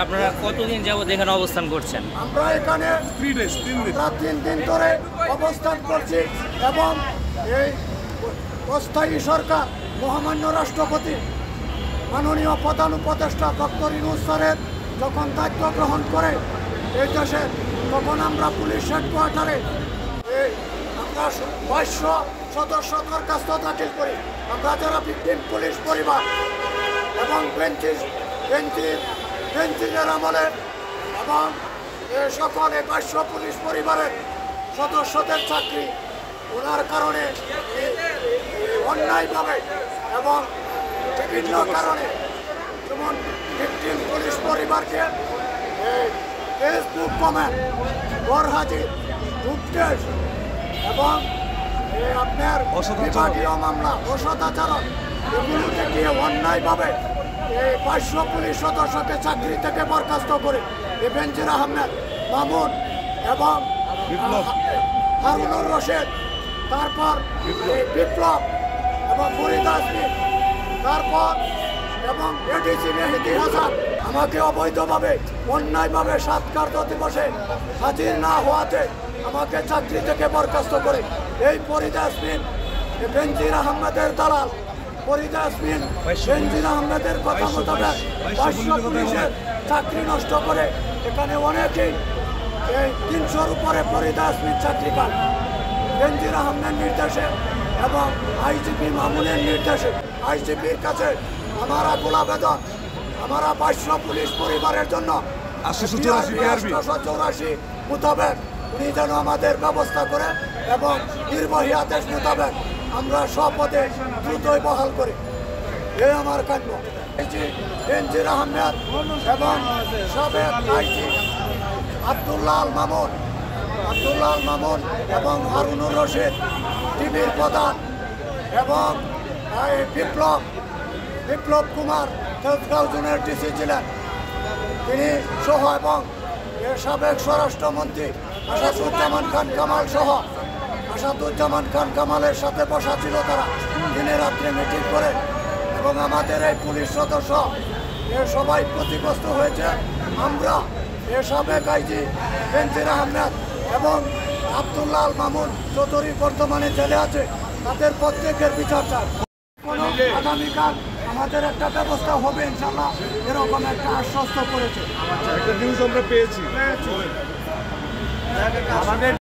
আপনারা কতদিন যাবত এখানে অবস্থান করছেন? আমরা এখানে 3 দিন ধরে অবস্থান করছি এবং এই অস্থায়ী সরকার মহামান্য রাষ্ট্রপতি মাননীয় প্রধান উপদেষ্টা ডক্টর ইউনূস স্যারের যখন দায়িত্ব গ্রহণ করে এই দেশে, তখন আমরা পুলিশ হেডকোয়ার্টারে আমরা 2200 সদস্য দরখাস্ত দাখিল করি। আমরা যারা ভিকটিম পুলিশ পরিবার এবং বেঞ্চির আমলে এবং সকল 2200 পুলিশ পরিবারের সদস্যদের চাকরি ওনার কারণে অন্যায়ভাবে এবং বিভিন্ন কারণে, যেমন ভিকটিম পুলিশ পরিবারকে ফেসবুক কমেন্ট, গরহাজির, রূপদেশ এবং আপনার বিভাগীয় মামলা, অসদাচরণ, এগুলো থেকে অন্যায়ভাবে 500 পুলিশ সদস্যকে চাকরি থেকে বরখাস্ত করে বেনজির আহমেদ, মামুন এবং হারুনুর রশিদ, তারপর বিপ্লব এবং ফরিদ আসমিন, তারপর এবং এডিসি মেহেদি হাসান আমাকে অবৈধভাবে অন্যায়ভাবে 7 কার্য দিবসে হাজির না হওয়াতে আমাকে চাকরি থেকে বরখাস্ত করে এই ফরিদ আসমিন বেনজির আহমেদের দালাল ফরিদ আসমিন বেনজির আহমেদের কথা মোতাবেক 500 পুলিশের চাকরি নষ্ট করে এখানে অনেকেই এই 300-র উপরে ফরিদ আসমিন চাকরি পান বেনজির আহমেদের নির্দেশে এবং আইজিপি মামুনের নির্দেশে। আইজিপির কাছে আমার আকুল আবেদন, আমরা 500 পুলিশ পরিবারের জন্য 884 মোতাবেক উনি যেন আমাদের ব্যবস্থা করে এবং নির্বাহী আদেশ মোতাবেক আমরা সপদে দ্রুতই বহাল করি। এই আমার কাম্য। বেনজির আহমেদ এবং সাবেক আইজি আব্দুল্লাহ আল মামুন এবং হারুনুর রশিদ, টিভির প্রধান এবং বিপ্লব কুমার তেজগাঁও জোনের ডিসি ছিলেন, তিনি সহ এবং সাবেক স্বরাষ্ট্রমন্ত্রী আসাদুজ্জামান খান কামাল সহ আসাদুজ্জামান খান কামালের সাথে বসা ছিল তারা দিনে রাত্রে মিটিং করে এবং আমাদের এই পুলিশ সদস্য সবাই ক্ষতিগ্রস্ত হয়েছে। আমরা সাবেক আইজি বেনজির আহমেদ এবং আব্দুল্লাহ আল মামুন চৌধুরী বর্তমানে জেলে আছে, তাদের প্রত্যেকের বিচার চাই। আগামীকাল আমাদের একটা ব্যবস্থা হবে ইনশাল্লাহ, এরকম একটা আশ্বস্ত করেছে। একটা নিউজ আমরা পেয়েছি।